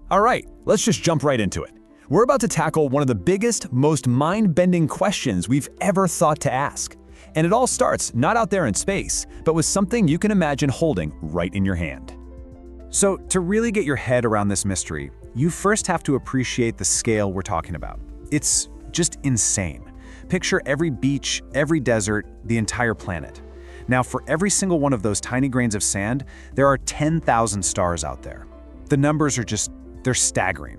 All right, let's just jump right into it. We're about to tackle one of the biggest, most mind-bending questions we've ever thought to ask. And it all starts not out there in space, but with something you can imagine holding right in your hand. So, to really get your head around this mystery, you first have to appreciate the scale we're talking about. It's just insane. Picture every beach, every desert, the entire planet. Now, for every single one of those tiny grains of sand, there are 10,000 stars out there. The numbers are they're staggering.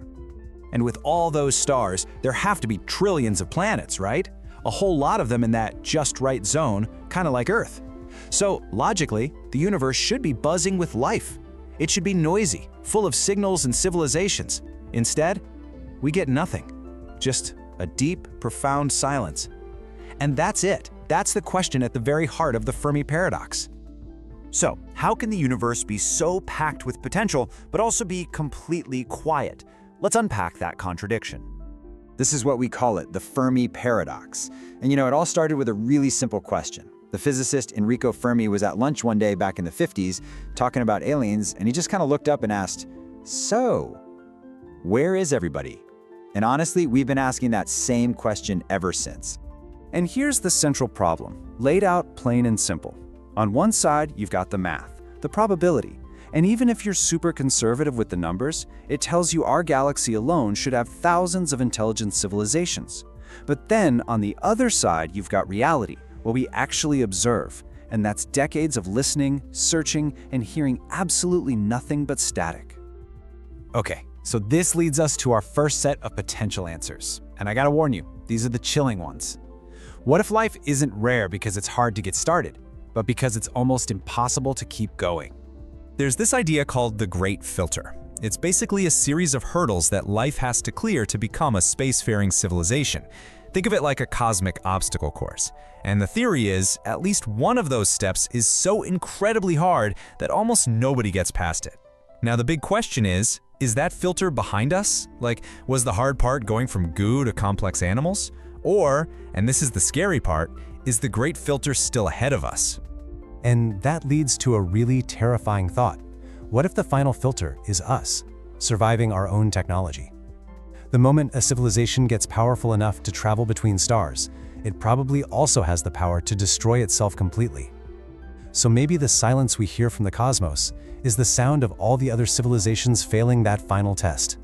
And with all those stars, there have to be trillions of planets, right? A whole lot of them in that just right zone, kind of like Earth. So, logically, the universe should be buzzing with life. It should be noisy, full of signals and civilizations. Instead, we get nothing. Just a deep, profound silence. And that's it. That's the question at the very heart of the Fermi Paradox. So, how can the universe be so packed with potential, but also be completely quiet? Let's unpack that contradiction. This is what we call it, the Fermi Paradox. And it all started with a really simple question. The physicist Enrico Fermi was at lunch one day back in the 50s talking about aliens, and he just kind of looked up and asked, "So, where is everybody?" And honestly, we've been asking that same question ever since. And here's the central problem, laid out plain and simple. On one side, you've got the math, the probability. And even if you're super conservative with the numbers, it tells you our galaxy alone should have thousands of intelligent civilizations. But then, on the other side, you've got reality, what we actually observe. And that's decades of listening, searching, and hearing absolutely nothing but static. Okay, so this leads us to our first set of potential answers. And I gotta warn you, these are the chilling ones. What if life isn't rare because it's hard to get started, but because it's almost impossible to keep going? There's this idea called the Great Filter. It's basically a series of hurdles that life has to clear to become a spacefaring civilization. Think of it like a cosmic obstacle course. And the theory is, at least one of those steps is so incredibly hard that almost nobody gets past it. Now the big question is that filter behind us? Like, was the hard part going from goo to complex animals? Or, and this is the scary part, is the Great Filter still ahead of us? And that leads to a really terrifying thought. What if the final filter is us, surviving our own technology? The moment a civilization gets powerful enough to travel between stars, it probably also has the power to destroy itself completely. So maybe the silence we hear from the cosmos is the sound of all the other civilizations failing that final test.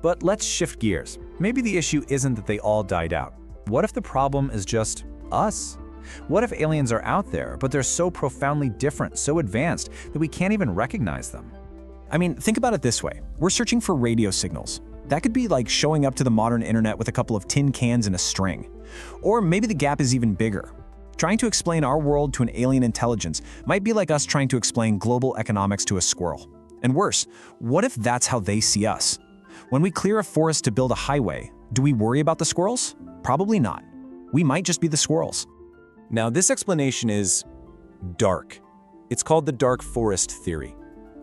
But let's shift gears. Maybe the issue isn't that they all died out. What if the problem is just us? What if aliens are out there, but they're so profoundly different, so advanced, that we can't even recognize them? I mean, think about it this way. We're searching for radio signals. That could be like showing up to the modern internet with a couple of tin cans and a string. Or maybe the gap is even bigger. Trying to explain our world to an alien intelligence might be like us trying to explain global economics to a squirrel. And worse, what if that's how they see us? When we clear a forest to build a highway, do we worry about the squirrels? Probably not. We might just be the squirrels. Now, this explanation is dark. It's called the dark forest theory.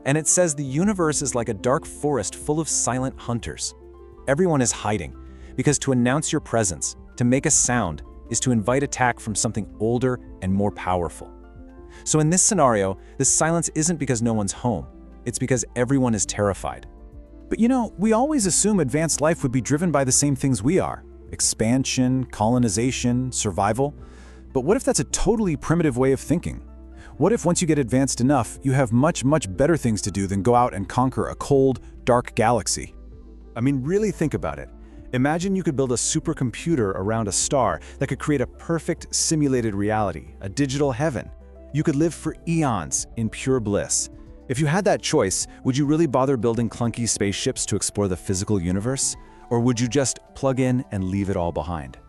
And it says the universe is like a dark forest full of silent hunters. Everyone is hiding, because to announce your presence, to make a sound, is to invite attack from something older and more powerful. So in this scenario, the silence isn't because no one's home. It's because everyone is terrified. But we always assume advanced life would be driven by the same things we are: expansion, colonization, survival. But what if that's a totally primitive way of thinking? What if once you get advanced enough, you have much, much better things to do than go out and conquer a cold, dark galaxy? I mean, really think about it. Imagine you could build a supercomputer around a star that could create a perfect simulated reality, a digital heaven. You could live for eons in pure bliss. If you had that choice, would you really bother building clunky spaceships to explore the physical universe? Or would you just plug in and leave it all behind?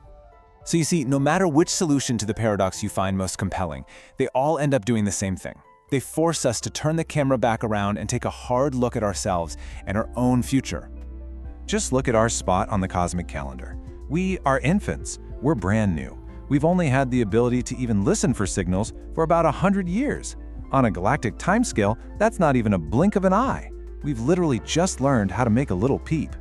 So you see, no matter which solution to the paradox you find most compelling, they all end up doing the same thing. They force us to turn the camera back around and take a hard look at ourselves and our own future. Just look at our spot on the cosmic calendar. We are infants. We're brand new. We've only had the ability to even listen for signals for about 100 years. On a galactic timescale, that's not even a blink of an eye. We've literally just learned how to make a little peep.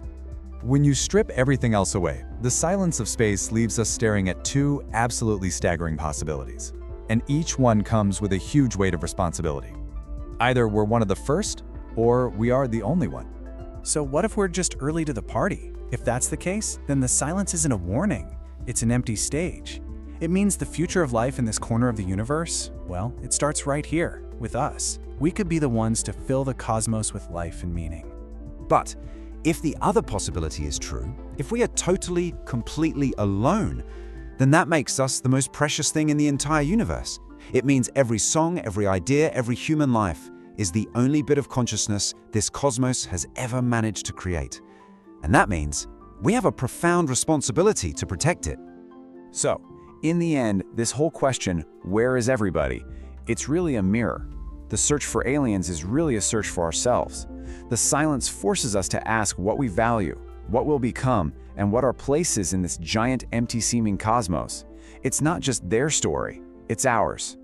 When you strip everything else away, the silence of space leaves us staring at two absolutely staggering possibilities. And each one comes with a huge weight of responsibility. Either we're one of the first, or we are the only one. So what if we're just early to the party? If that's the case, then the silence isn't a warning. It's an empty stage. It means the future of life in this corner of the universe, well, it starts right here, with us. We could be the ones to fill the cosmos with life and meaning. But if the other possibility is true, if we are totally, completely alone, then that makes us the most precious thing in the entire universe. It means every song, every idea, every human life is the only bit of consciousness this cosmos has ever managed to create. And that means we have a profound responsibility to protect it. So, in the end, this whole question, where is everybody? It's really a mirror. The search for aliens is really a search for ourselves. The silence forces us to ask what we value, what we'll become, and what our place is in this giant, empty-seeming cosmos. It's not just their story, it's ours.